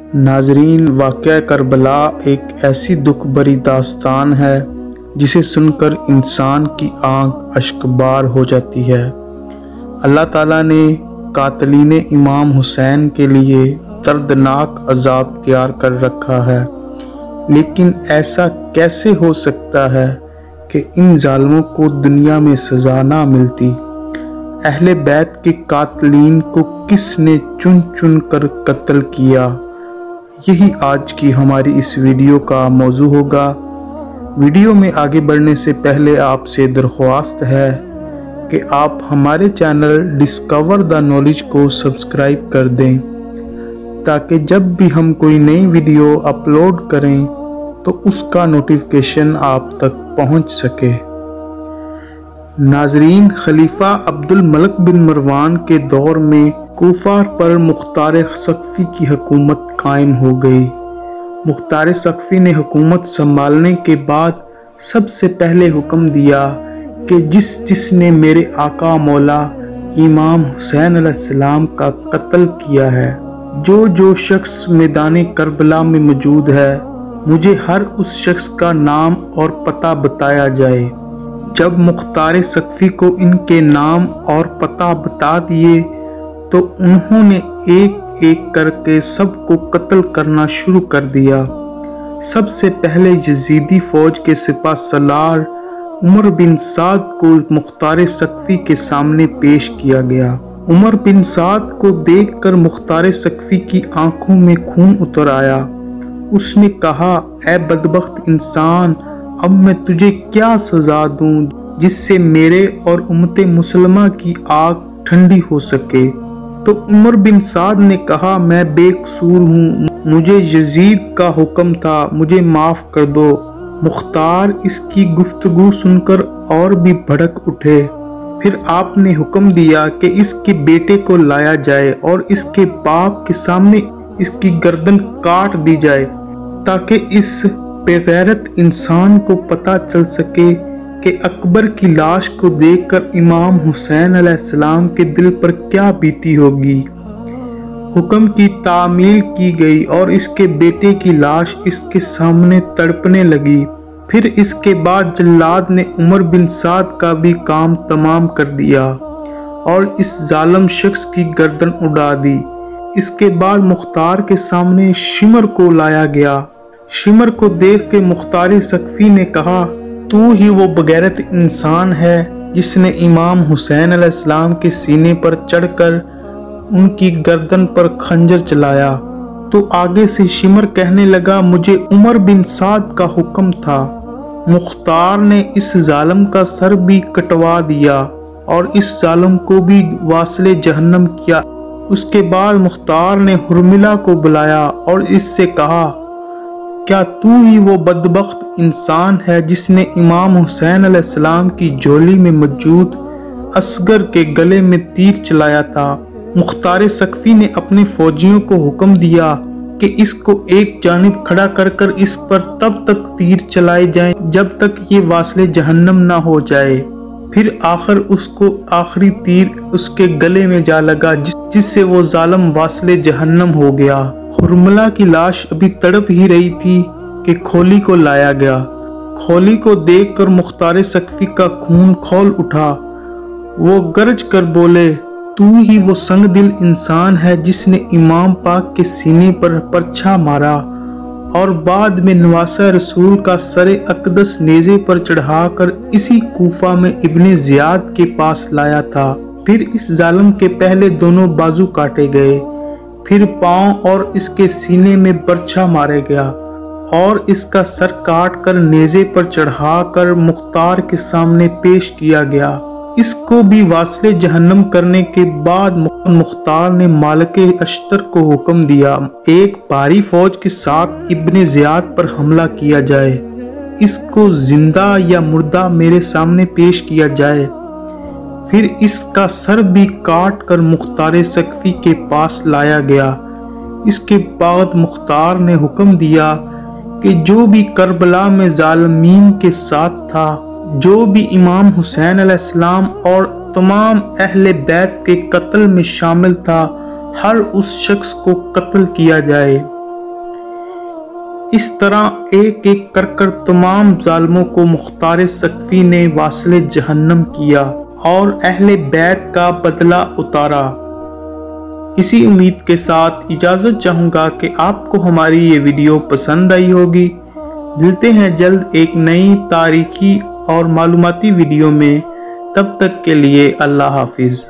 नाजरीन, वाक़या करबला एक ऐसी दुख भरी दास्तान है जिसे सुनकर इंसान की आंख अश्कबार हो जाती है। अल्लाह ताला ने कातलीन इमाम हुसैन के लिए दर्दनाक अजाब तैयार कर रखा है, लेकिन ऐसा कैसे हो सकता है कि इन जालिमों को दुनिया में सज़ा ना मिलती। अहले बैत के कातलीन को किसने चुन चुन कर कत्ल किया, यही आज की हमारी इस वीडियो का मौजू होगा। वीडियो में आगे बढ़ने से पहले आपसे दरख्वास्त है कि आप हमारे चैनल डिस्कवर द नॉलेज को सब्सक्राइब कर दें, ताकि जब भी हम कोई नई वीडियो अपलोड करें तो उसका नोटिफिकेशन आप तक पहुंच सके। नाजरीन, खलीफा अब्दुल मलिक बिन मरवान के दौर में कूफा पर मुख्तार सक़फ़ी की हुकूमत कायम हो गई। मुख्तार सक़फ़ी ने हुकूमत संभालने के बाद सबसे पहले हुक्म दिया कि जिसने मेरे आका मौला इमाम हुसैन अलैहिस्सलाम का कत्ल किया है, जो शख्स मैदान करबला में मौजूद है, मुझे हर उस शख्स का नाम और पता बताया जाए। जब मुख्तार सक़फ़ी को इनके नाम और पता बता दिए तो उन्होंने एक एक करके सबको कत्ल करना शुरू कर दिया। सबसे पहले यजीदी फौज के सिपा सलार उमर बिन साद को मुख्तार सक़फ़ी के सामने पेश किया गया। उमर बिन साद को देखकर मुख्तार सक़फ़ी की आंखों में खून उतर आया। उसने कहा, ऐ बदबख्त इंसान, अब मैं तुझे क्या सजा दूं जिससे मेरे और उम्मत मुसलमा की आग ठंडी हो सके। तो उमर बिन साद ने कहा, मैं बेकसूर हूँ, मुझे यजीद का हुक्म था, मुझे माफ कर दो। मुख्तार इसकी गुफ्तगू सुनकर और भी भड़क उठे। फिर आपने हुक्म दिया कि इसके बेटे को लाया जाए और इसके बाप के सामने इसकी गर्दन काट दी जाए, ताकि इस बेगैरत इंसान को पता चल सके कि अकबर की लाश को देखकर इमाम हुसैन अलैहिस्सलाम के दिल पर क्या बीती होगी। हुक्म की तामील की गई और इसके बेटे की लाश इसके सामने तड़पने लगी। फिर इसके बाद जल्लाद ने उमर बिन साद का भी काम तमाम कर दिया और इस जालिम शख्स की गर्दन उड़ा दी। इसके बाद मुख्तार के सामने शिमर को लाया गया। शिमर को देख के मुख्तार सक़फ़ी ने कहा, तू ही वो बगैरत इंसान है जिसने इमाम हुसैन अलैहिस्सलाम के सीने पर चढ़कर उनकी गर्दन पर खंजर चलाया। तो आगे से शिमर कहने लगा, मुझे उमर बिन साद का हुक्म था। मुख्तार ने इस जालिम का सर भी कटवा दिया और इस जालिम को भी वासले जहन्नम किया। उसके बाद मुख्तार ने हुर्मिला को बुलाया और इससे कहा, क्या तू ही वो बदबख्त इंसान है जिसने इमाम हुसैन अलैहिस्सलाम की झोली में मौजूद असगर के गले में तीर चलाया था। मुख्तार सक़फ़ी ने अपने फौजियों को हुक्म दिया कि इसको एक जानिब खड़ा कर इस पर तब तक तीर चलाए जाएं जब तक ये वासले जहन्नम ना हो जाए। फिर आखिर उसको आखिरी तीर उसके गले में जा लगा, जिससे वो जालिम वासले जहन्नम हो गया। हुर्मिला की लाश अभी तड़प ही रही थी कि खोली को लाया गया। खोली को देखकर मुख्तार सक़फ़ी का खून खौल उठा। वो गरज कर बोले, तू ही वो संग दिल इंसान है जिसने इमाम पाक के सीने पर परछा मारा और बाद में नवासा रसूल का सरे अक़दस नेज़े पर चढ़ाकर इसी कूफा में इब्ने ज़ियाद के पास लाया था। फिर इस जालिम के पहले दोनों बाजू काटे गए, फिर पांव और इसके सीने में बर्छा मारा गया और इसका सर काट कर नेज़े पर चढ़ाकर मुख्तार के सामने पेश किया गया। इसको भी वासले जहन्नम करने के बाद मुख्तार ने मालिक अश्तर को हुक्म दिया, एक भारी फौज के साथ इब्ने ज़ियाद पर हमला किया जाए। इसको जिंदा या मुर्दा मेरे सामने पेश किया जाए। फिर इसका सर भी काट कर मुख्तार सक़फ़ी के पास लाया गया। इसके बाद मुख्तार ने हुक्म दिया कि जो भी करबला में जालिमीन के साथ था, जो भी इमाम हुसैन अलैहिस्सलाम और तमाम अहले बैत के कत्ल में शामिल था, हर उस शख्स को कत्ल किया जाए। इस तरह एक एक कर तमाम जालिमों को मुख्तार सक्फी ने वासिले जहन्नम किया और अहले बैत का बदला उतारा। इसी उम्मीद के साथ इजाज़त चाहूँगा कि आपको हमारी ये वीडियो पसंद आई होगी। मिलते हैं जल्द एक नई तारीखी और मालूमाती वीडियो में। तब तक के लिए अल्लाह हाफिज़।